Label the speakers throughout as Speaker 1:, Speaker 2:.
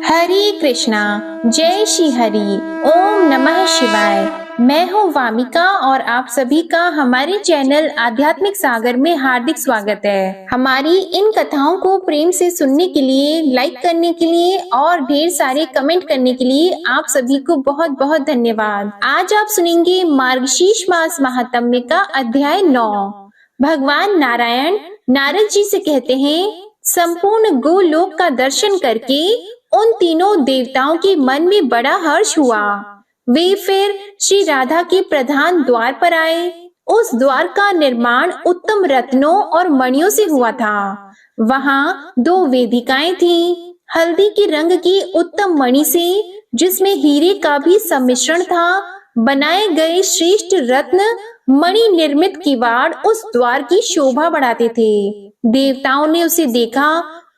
Speaker 1: हरे कृष्णा। जय श्री हरि। ओम नमः शिवाय। मैं हूँ वामिका और आप सभी का हमारे चैनल आध्यात्मिक सागर में हार्दिक स्वागत है। हमारी इन कथाओं को प्रेम से सुनने के लिए, लाइक करने के लिए और ढेर सारे कमेंट करने के लिए आप सभी को बहुत बहुत धन्यवाद। आज आप सुनेंगे मार्गशीर्ष मास महात्म्य का अध्याय 9। भगवान नारायण नारद जी से कहते हैं, संपूर्ण गोलोक का दर्शन करके उन तीनों देवताओं के मन में बड़ा हर्ष हुआ। वे फिर श्री राधा के प्रधान द्वार पर आए। उस द्वार का निर्माण उत्तम रत्नों और मणियों से हुआ था। वहाँ 2 वेदिकाएं थीं। हल्दी के रंग की उत्तम मणि से, जिसमें हीरे का भी सम्मिश्रण था, बनाए गए श्रेष्ठ रत्न मणि निर्मित किवाड़ उस द्वार की शोभा बढ़ाते थे। देवताओं ने उसे देखा।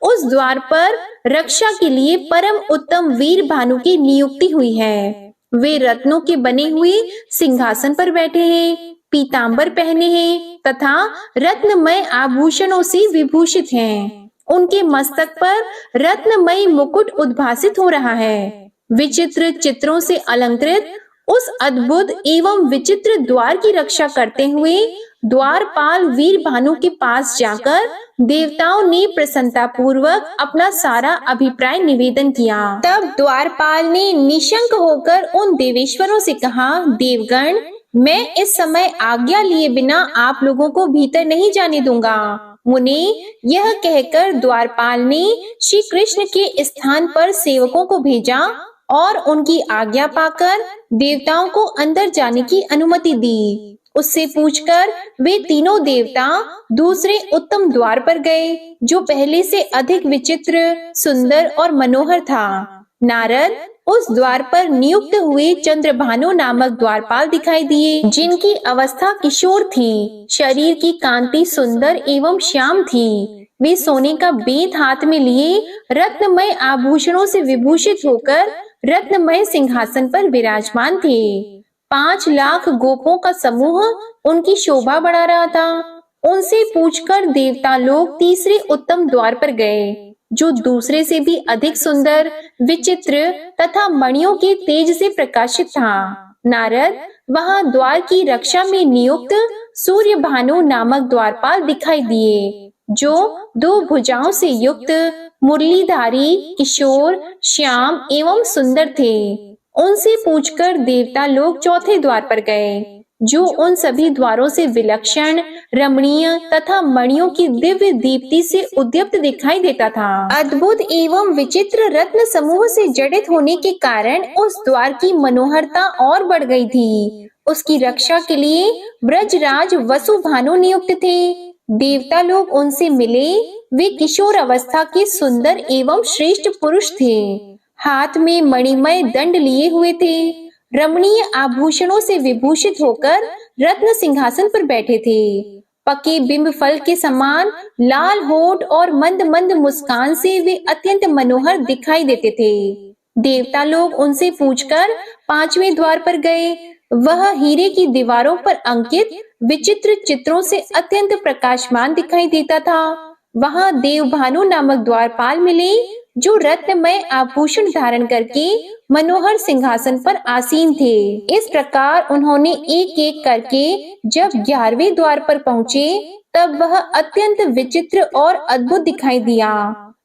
Speaker 1: उस द्वार पर रक्षा के लिए परम उत्तम वीर भानु की नियुक्ति हुई है। वे रत्नों के बने हुए सिंहासन पर बैठे हैं, पीतांबर पहने हैं तथा रत्नमय आभूषणों से विभूषित हैं। उनके मस्तक पर रत्नमय मुकुट उद्भासित हो रहा है। विचित्र चित्रों से अलंकृत उस अद्भुत एवं विचित्र द्वार की रक्षा करते हुए द्वारपाल वीर भानु के पास जाकर देवताओं ने प्रसन्नता पूर्वक अपना सारा अभिप्राय निवेदन किया। तब द्वारपाल ने निशंक होकर उन देवेश्वरों से कहा, देवगण, मैं इस समय आज्ञा लिए बिना आप लोगों को भीतर नहीं जाने दूंगा। मुने, यह कहकर द्वारपाल ने श्री कृष्ण के स्थान पर सेवकों को भेजा और उनकी आज्ञा पाकर देवताओं को अंदर जाने की अनुमति दी। उससे पूछकर वे तीनों देवता दूसरे उत्तम द्वार पर गए, जो पहले से अधिक विचित्र, सुंदर और मनोहर था। नारद उस द्वार पर नियुक्त हुए चंद्रभानु नामक द्वारपाल दिखाई दिए, जिनकी अवस्था किशोर थी। शरीर की कांति सुंदर एवं श्याम थी। वे सोने का बेत हाथ में लिए रत्नमय आभूषणों से विभूषित होकर रत्नमय सिंहासन पर विराजमान थे। 5 लाख गोपों का समूह उनकी शोभा बढ़ा रहा था। उनसे पूछकर देवता लोग तीसरे उत्तम द्वार पर गए, जो दूसरे से भी अधिक सुंदर, विचित्र तथा मणियों के तेज से प्रकाशित था। नारद वहां द्वार की रक्षा में नियुक्त सूर्य भानु नामक द्वारपाल दिखाई दिए, जो 2 भुजाओं से युक्त, मुरलीधारी, किशोर, श्याम एवं सुंदर थे। उनसे पूछकर देवता लोग चौथे द्वार पर गए, जो उन सभी द्वारों से विलक्षण, रमणीय तथा मणियों की दिव्य दीप्ति से उद्दीप्त दिखाई देता था। अद्भुत एवं विचित्र रत्न समूह से जड़ित होने के कारण उस द्वार की मनोहरता और बढ़ गई थी। उसकी रक्षा के लिए ब्रजराज वसुभानु नियुक्त थे। देवता लोग उनसे मिले। वे किशोर अवस्था के सुंदर एवं श्रेष्ठ पुरुष थे। हाथ में मणिमय दंड लिए हुए थे। रमणीय आभूषणों से विभूषित होकर रत्न सिंहासन पर बैठे थे। पके बिंब फल के समान लाल होठ और मंद मंद मुस्कान से वे अत्यंत मनोहर दिखाई देते थे। देवता लोग उनसे पूछकर 5वें द्वार पर गए। वह हीरे की दीवारों पर अंकित विचित्र चित्रों से अत्यंत प्रकाशमान दिखाई देता था। वहां देवभानु नामक द्वारपाल मिले, जो रत्नमय आभूषण धारण करके मनोहर सिंहासन पर आसीन थे। इस प्रकार उन्होंने एक एक करके जब 11वें द्वार पर पहुँचे, तब वह अत्यंत विचित्र और अद्भुत दिखाई दिया।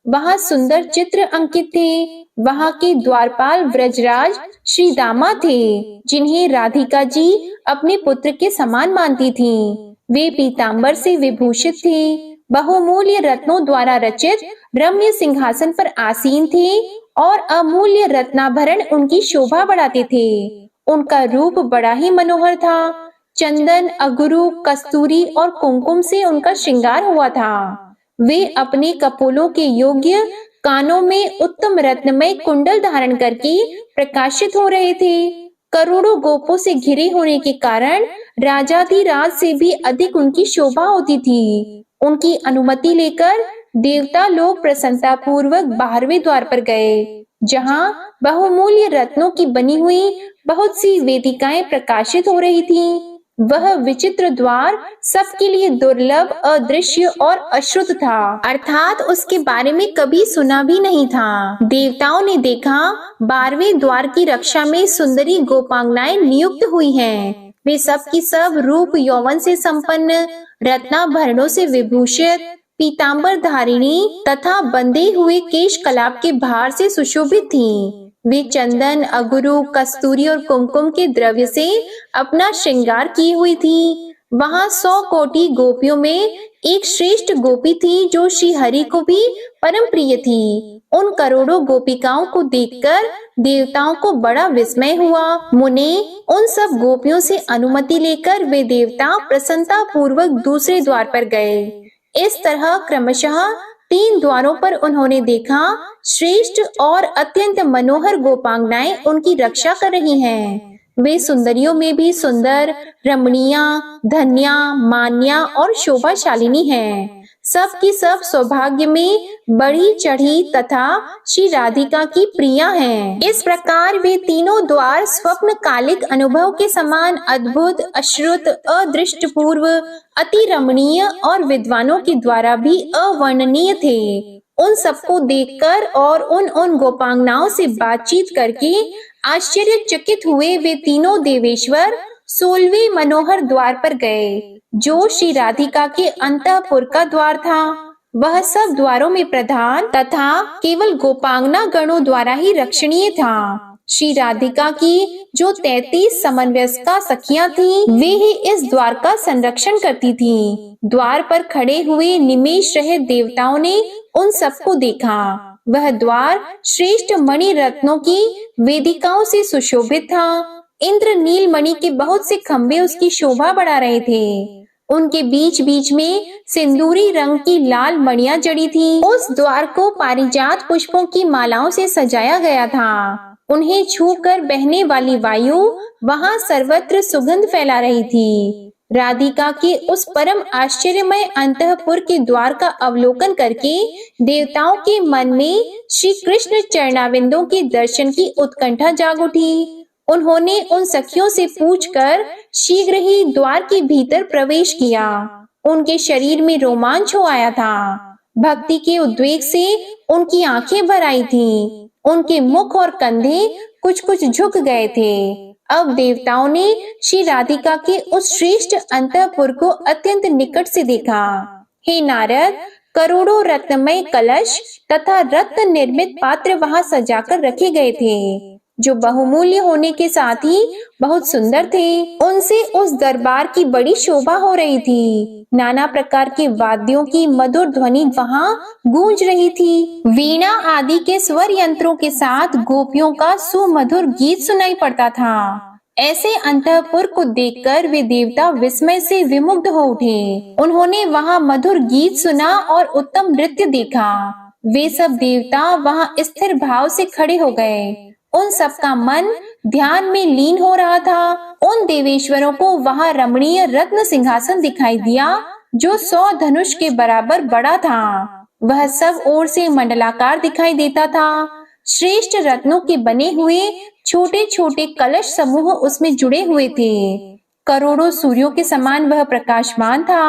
Speaker 1: वहाँ सुंदर चित्र अंकित थे। वहाँ के द्वारपाल व्रजराज श्री दामा थे, जिन्हें राधिका जी अपने पुत्र के समान मानती थीं। वे पीतांबर से विभूषित थे। बहुमूल्य रत्नों द्वारा रचित रम्य सिंहासन पर आसीन थे और अमूल्य रत्नाभरण उनकी शोभा बढ़ाते थे। उनका रूप बड़ा ही मनोहर था। चंदन, अगरू, कस्तूरी और कुमकुम से उनका श्रृंगार हुआ था। वे अपने कपोलों के योग्य कानों में उत्तम रत्नमय कुंडल धारण करके प्रकाशित हो रहे थे। करोड़ों गोपों से घिरे होने के कारण राजाधिराज से भी अधिक उनकी शोभा होती थी। उनकी अनुमति लेकर देवता लोग प्रसन्नता पूर्वक 12वें द्वार पर गए, जहां बहुमूल्य रत्नों की बनी हुई बहुत सी वेदिकाएं प्रकाशित हो रही थीं। वह विचित्र द्वार सबके लिए दुर्लभ, अदृश्य और अश्रुत था, अर्थात उसके बारे में कभी सुना भी नहीं था। देवताओं ने देखा 12वें द्वार की रक्षा में सुंदरी गोपांगनाएं नियुक्त हुई हैं। वे सब की सब रूप यौवन से संपन्न, रत्नाभरणों से विभूषित, पीतांबर धारिणी तथा बंधे हुए केश कलाप के भार से सुशोभित थीं। वे चंदन, अगुरु, कस्तूरी और कुमकुम के द्रव्य से अपना श्रृंगार की हुई थी। वहां 100 कोटि गोपियों में एक श्रेष्ठ गोपी थी जो श्री हरि को भी परम प्रिय थी। उन करोड़ों गोपिकाओं को देखकर देवताओं को बड़ा विस्मय हुआ। मुने उन सब गोपियों से अनुमति लेकर वे देवता प्रसन्नता पूर्वक दूसरे द्वार पर गए। इस तरह क्रमशः 3 द्वारों पर उन्होंने देखा श्रेष्ठ और अत्यंत मनोहर गोपांगनाएं उनकी रक्षा कर रही हैं। वे सुंदरियों में भी सुंदर, रमणीया, धन्या, मान्या और शोभाशालिनी हैं। सब की सब सौभाग्य में बढ़ी चढ़ी तथा श्री राधिका की प्रिया हैं। इस प्रकार वे तीनों द्वार स्वप्न कालिक अनुभव के समान अद्भुत, अश्रुत, अदृष्टपूर्व, अति रमणीय और विद्वानों के द्वारा भी अवर्णनीय थे। उन सबको देखकर और उन गोपांगनाओं से बातचीत करके आश्चर्यचकित हुए वे तीनों देवेश्वर 16वें मनोहर द्वार पर गए, जो श्री राधिका के अंतःपुर का द्वार था। वह सब द्वारों में प्रधान तथा केवल गोपांगना गणों द्वारा ही रक्षणीय था। श्री राधिका की जो 33 समन्वयस्का सखियां थीं, वे ही इस द्वार का संरक्षण करती थीं। द्वार पर खड़े हुए निमेष रहित देवताओं ने उन सबको देखा। वह द्वार श्रेष्ठ मणि रत्नों की वेदिकाओं से सुशोभित था। इंद्र नील मणि के बहुत से खंभे उसकी शोभा बढ़ा रहे थे। उनके बीच बीच में सिंदूरी रंग की लाल मणियां जड़ी थीं। उस द्वार को पारिजात पुष्पों की मालाओं से सजाया गया था। उन्हें छूकर बहने वाली वायु वहां सर्वत्र सुगंध फैला रही थी। राधिका के उस परम आश्चर्यमय अंतःपुर के द्वार का अवलोकन करके देवताओं के मन में श्री कृष्ण चरणाविंदों के दर्शन की उत्कंठा जाग उठी। उन्होंने उन सखियों से पूछकर शीघ्र ही द्वार के भीतर प्रवेश किया। उनके शरीर में रोमांच हो आया था। भक्ति के उद्वेग से उनकी आंखें भर आई थीं। उनके मुख और कंधे कुछ कुछ झुक गए थे। अब देवताओं ने श्री राधिका के उस श्रेष्ठ अंतःपुर को अत्यंत निकट से देखा। हे नारद, करोड़ों रत्नमय कलश तथा रत्न निर्मित पात्र वहां सजाकर रखे गए थे, जो बहुमूल्य होने के साथ ही बहुत सुंदर थे। उनसे उस दरबार की बड़ी शोभा हो रही थी। नाना प्रकार के वाद्यों की मधुर ध्वनि वहां गूंज रही थी। वीणा आदि के स्वर यंत्रों के साथ गोपियों का सुमधुर गीत सुनाई पड़ता था। ऐसे अंतःपुर को देखकर वे देवता विस्मय से विमुग्ध हो उठे। उन्होंने वहां मधुर गीत सुना और उत्तम नृत्य देखा। वे सब देवता वहां स्थिर भाव से खड़े हो गए। उन सबका मन ध्यान में लीन हो रहा था। उन देवेश्वरों को वहां रमणीय रत्न सिंहासन दिखाई दिया, जो 100 धनुष के बराबर बड़ा था। वह सब ओर से मंडलाकार दिखाई देता था। श्रेष्ठ रत्नों के बने हुए छोटे छोटे कलश समूह उसमें जुड़े हुए थे। करोड़ों सूर्यों के समान वह प्रकाशमान था।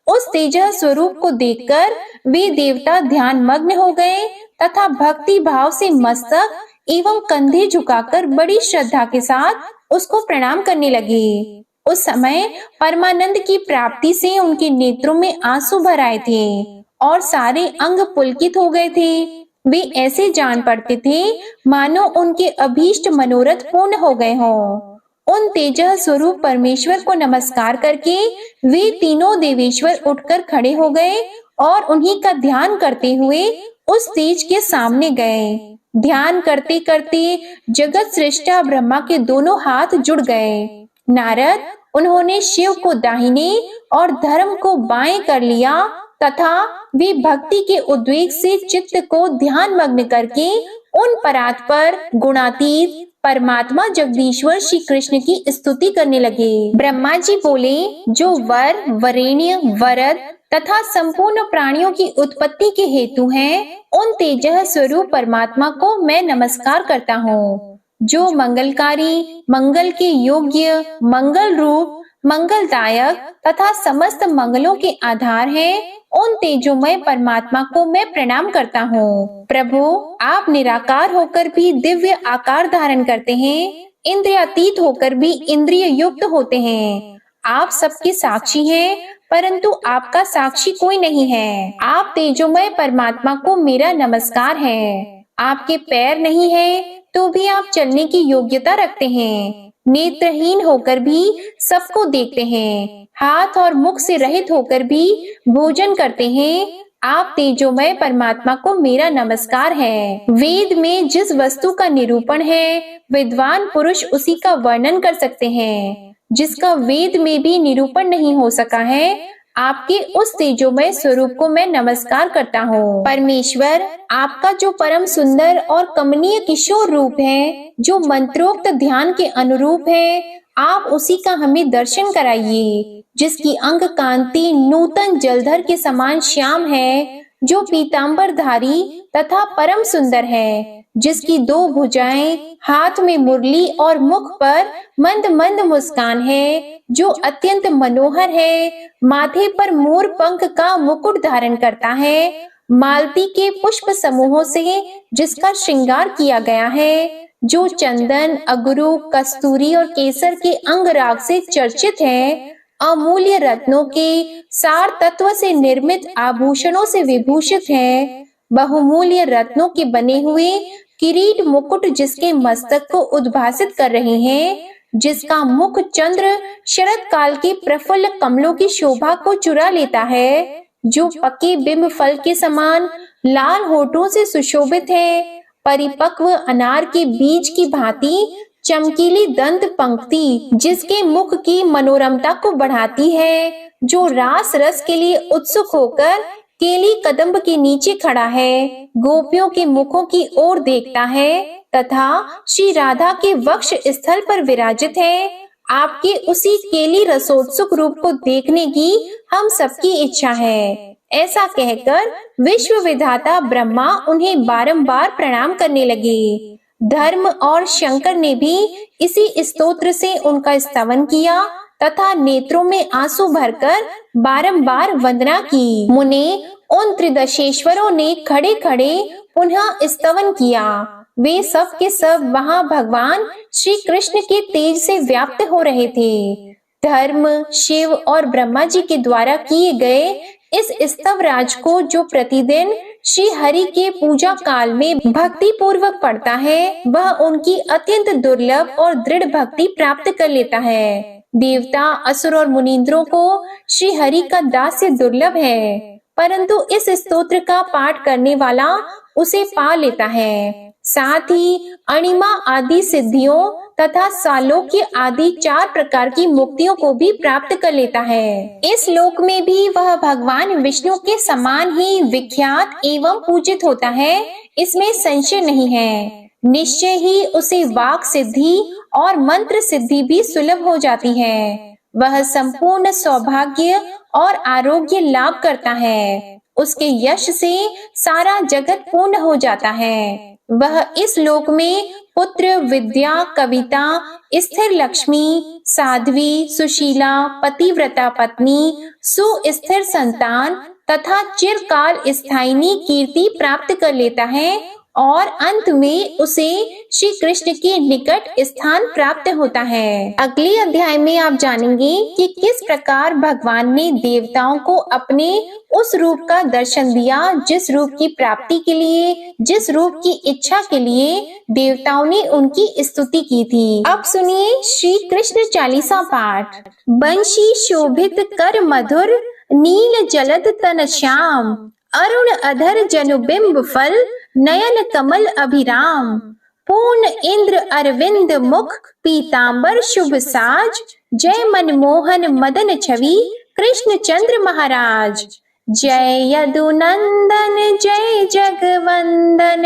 Speaker 1: उस तेजः स्वरूप को देखकर वे देवता ध्यान मग्न हो गए तथा भक्ति भाव से मस्तक एवं कंधे झुकाकर बड़ी श्रद्धा के साथ उसको प्रणाम करने लगे। उस समय परमानंद की प्राप्ति से उनके नेत्रों में आंसू भर आए थे और सारे अंग पुलकित हो गए थे। वे ऐसे जान पड़ते थे मानो उनके अभीष्ट मनोरथ पूर्ण हो गए हों। उन तेजः स्वरूप परमेश्वर को नमस्कार करके वे तीनों देवेश्वर उठकर खड़े हो गए और उन्हीं का ध्यान करते हुए उस तेज के सामने गए। ध्यान करते करते जगत सृष्टा ब्रह्मा के दोनों हाथ जुड़ गए। नारद, उन्होंने शिव को दाहिने और धर्म को बाएं कर लिया तथा वे भक्ति के उद्वेग से चित्त को ध्यान मग्न करके उन परात्पर गुणातीत परमात्मा जगदीश्वर श्री कृष्ण की स्तुति करने लगे। ब्रह्मा जी बोले, जो वर, वरेण्य, वरद तथा संपूर्ण प्राणियों की उत्पत्ति के हेतु हैं, उन तेजः स्वरूप परमात्मा को मैं नमस्कार करता हूँ। जो मंगलकारी, मंगल के योग्य, मंगल रूप, मंगलदायक तथा समस्त मंगलों के आधार हैं, उन तेजोमय परमात्मा को मैं प्रणाम करता हूँ। प्रभु, आप निराकार होकर भी दिव्य आकार धारण करते हैं, इंद्रियातीत होकर भी इंद्रिय युक्त होते हैं। आप सबके साक्षी हैं, परंतु आपका साक्षी कोई नहीं है। आप तेजोमय परमात्मा को मेरा नमस्कार है। आपके पैर नहीं है तो भी आप चलने की योग्यता रखते हैं। नेत्रहीन होकर भी सबको देखते हैं, हाथ और मुख से रहित होकर भी भोजन करते हैं। आप तेजोमय परमात्मा को मेरा नमस्कार है। वेद में जिस वस्तु का निरूपण है, विद्वान पुरुष उसी का वर्णन कर सकते हैं। जिसका वेद में भी निरूपण नहीं हो सका है, आपके उस तेजोमय स्वरूप को मैं नमस्कार करता हूँ। परमेश्वर, आपका जो परम सुंदर और कमनीय किशोर रूप है, जो मंत्रोक्त ध्यान के अनुरूप है, आप उसी का हमें दर्शन कराइए। जिसकी अंग कांति नूतन जलधर के समान श्याम है, जो पीतांबरधारी तथा परम सुंदर है, जिसकी दो भुजाएं, हाथ में मुरली और मुख पर मंद मंद मुस्कान है, जो अत्यंत मनोहर है, माथे पर मोर पंख का मुकुट धारण करता है, मालती के पुष्प समूहों से जिसका श्रृंगार किया गया है, जो चंदन, अगरू, कस्तूरी और केसर के अंगराग से चर्चित है, अमूल्य रत्नों के सार तत्व से निर्मित आभूषणों से विभूषित है, बहुमूल्य रत्नों के बने हुए किरीट मुकुट जिसके मस्तक को उद्भासित कर रहे हैं, जिसका मुख चंद्र शरद काल के प्रफुल्ल कमलों की शोभा को चुरा लेता है, जो पके बिंब फल के समान लाल होठों से सुशोभित है, परिपक्व अनार के बीज की भांति चमकीली दंत पंक्ति जिसके मुख की मनोरमता को बढ़ाती है, जो रास रस के लिए उत्सुक होकर केली कदम्ब के नीचे खड़ा है, गोपियों के मुखों की ओर देखता है तथा श्री राधा के वक्ष स्थल पर विराजित है। आपके उसी केली रसोत्सुक रूप को देखने की हम सबकी इच्छा है। ऐसा कहकर विश्व विधाता ब्रह्मा उन्हें बारंबार प्रणाम करने लगे। धर्म और शंकर ने भी इसी स्तोत्र से उनका स्तवन किया तथा नेत्रों में आंसू भरकर बारंबार वंदना की। मुने उन त्रिदशेश्वरों ने खड़े खड़े पुनः स्तवन किया। वे सब के सब वहां भगवान श्री कृष्ण के तेज से व्याप्त हो रहे थे। धर्म, शिव और ब्रह्मा जी के द्वारा किए गए इस स्तव राज को जो प्रतिदिन श्री हरि के पूजा काल में भक्ति पूर्वक पढ़ता है, वह उनकी अत्यंत दुर्लभ और दृढ़ भक्ति प्राप्त कर लेता है। देवता, असुर और मुनींद्रों को श्री हरि का दास्य दुर्लभ है, परंतु इस स्तोत्र का पाठ करने वाला उसे पा लेता है। साथ ही अणिमा आदि सिद्धियों तथा सालोक्य आदि 4 प्रकार की मुक्तियों को भी प्राप्त कर लेता है। इस लोक में भी वह भगवान विष्णु के समान ही विख्यात एवं पूजित होता है, इसमें संशय नहीं है। निश्चय ही उसे वाक सिद्धि और मंत्र सिद्धि भी सुलभ हो जाती है। वह संपूर्ण सौभाग्य और आरोग्य लाभ करता है। उसके यश से सारा जगत पूर्ण हो जाता है। वह इस लोक में पुत्र, विद्या, कविता, स्थिर लक्ष्मी, साध्वी, सुशीला, पतिव्रता पत्नी, सुस्थिर संतान तथा चिरकाल स्थायिनी कीर्ति प्राप्त कर लेता है और अंत में उसे श्री कृष्ण के निकट स्थान प्राप्त होता है। अगले अध्याय में आप जानेंगे कि किस प्रकार भगवान ने देवताओं को अपने उस रूप का दर्शन दिया जिस रूप की प्राप्ति के लिए, जिस रूप की इच्छा के लिए देवताओं ने उनकी स्तुति की थी। अब सुनिए श्री कृष्ण चालीसा पाठ। बंशी शोभित कर मधुर, नील जलद तन श्याम, अरुण अधर जनुबिंब फल, नयन कमल अभिराम, पूर्ण इंद्र अरविंद मुख, पीतांबर शुभ साज, जय मनमोहन मदन छवि, कृष्ण चंद्र महाराज। जय यदुनंदन जय जगवंदन,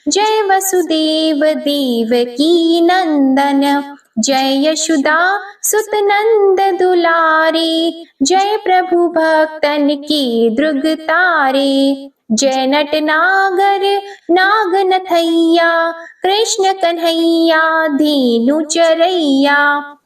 Speaker 1: जय वसुदेव देवकी नंदन, जय यशोदा सुत नंद दुलारे, जय प्रभु भक्तन की दृग तारे, जय नट नागर नाग नथैया, कृष्ण कन्हैया धेनु चरैया,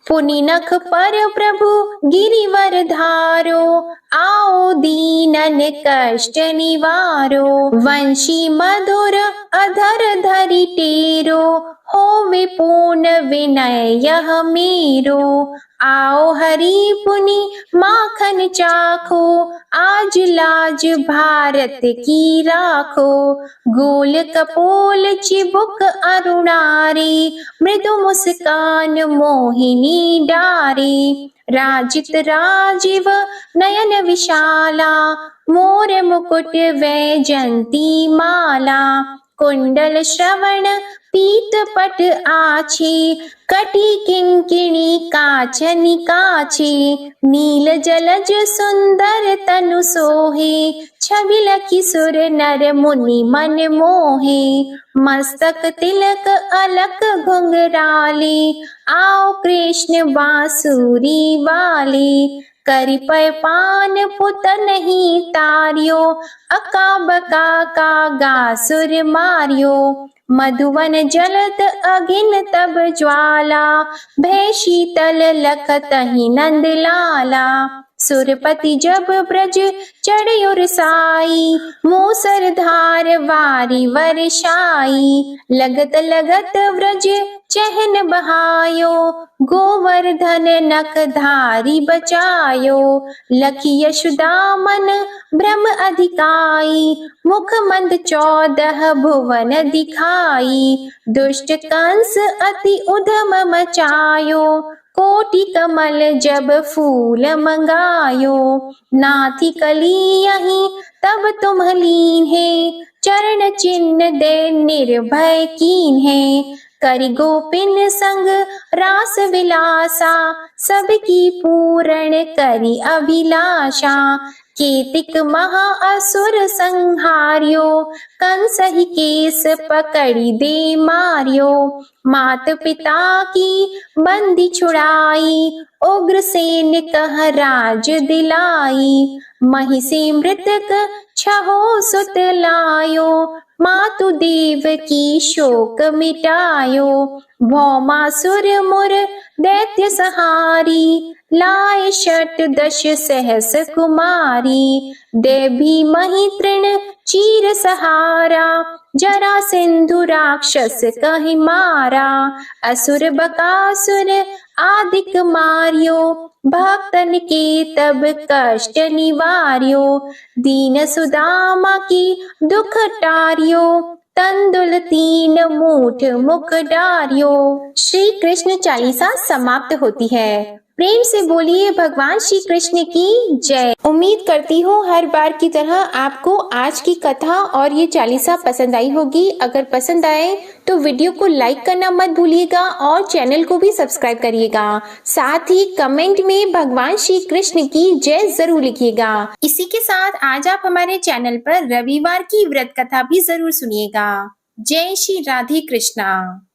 Speaker 1: पुनि नख पर प्रभु गिरिवर धारो, आओ दीनन कष्ट निवारो। वंशी मधुर अधर धरि टेरो, होवे पूर्ण विनय यह मेरो। आओ हरि पुनि माखन चाखो, आज लाज भारत की राखो। गोल कपोल चिबुक अरुणारी, मृदु मुस्कान मोहिनी डारी। राजित राजीव नयन विशाला, मोर मुकुट वैजंती माला। कुंडल श्रवण पीत पट आछी, कटी किंकिणी काचनि काछी। नील जलज सुंदर तनु सोहे, छवि लखी सुर नर मुनि मन मोहे। मस्तक तिलक अलक घुंघराले, आओ कृष्ण बांसुरी वाले। करि पय पान पुत नहीं तारियो, अका बका का गासुर मारियो। मधुवन जलत अगिन तब ज्वाला, भय शीतल लखतहि नंद लाला। सुरपति जब ब्रज चढ़्यो साई, मूसर धार वारी वर्षाई। लगत लगत व्रज चहन बहायो, गोवर्धन नख धारी बचायो। लखी यशोदा मन भ्रम अधिकाई, मुख मंद 14 भुवन दिखाई। दुष्ट कंस अति उधम मचायो, कोटि कमल जब फूल मंगायो। नाथी कली यहीं तब तुम लीन है, चरण चिन्ह दे निर्भय कीन है। करि गोपिन संग रास विलासा, सबकी पूर्ण करि अभिलाषा। केतिक महा असुर संहार्यो, कंसहि केस पकड़ी दे मारियो। मात पिता की बंदी छुड़ाई, उग्रसेन कह राज दिलाई। महिषी मृतक छहो सुत लायो, मातु देव की शोक मिटायो। भौमासुर मुर दैत्य सहारी, लाए 68 सहस कुमारी। देवी मही तृण चीर सहारा, जरा सिंधु राक्षस कहि मारा। असुर बकासुर आदिक मारियो, भक्तन के तब कष्ट निवार्यो। दीन सुदामा की दुख टारियो, तंदुल 3 मूठ मुख डारियो। श्री कृष्ण चालीसा समाप्त होती है। प्रेम से बोलिए भगवान श्री कृष्ण की जय। उम्मीद करती हूँ हर बार की तरह आपको आज की कथा और ये चालीसा पसंद आई होगी। अगर पसंद आए तो वीडियो को लाइक करना मत भूलिएगा और चैनल को भी सब्सक्राइब करिएगा। साथ ही कमेंट में भगवान श्री कृष्ण की जय जरूर लिखिएगा। इसी के साथ आज आप हमारे चैनल पर रविवार की व्रत कथा भी जरूर सुनिएगा। जय श्री राधे कृष्णा।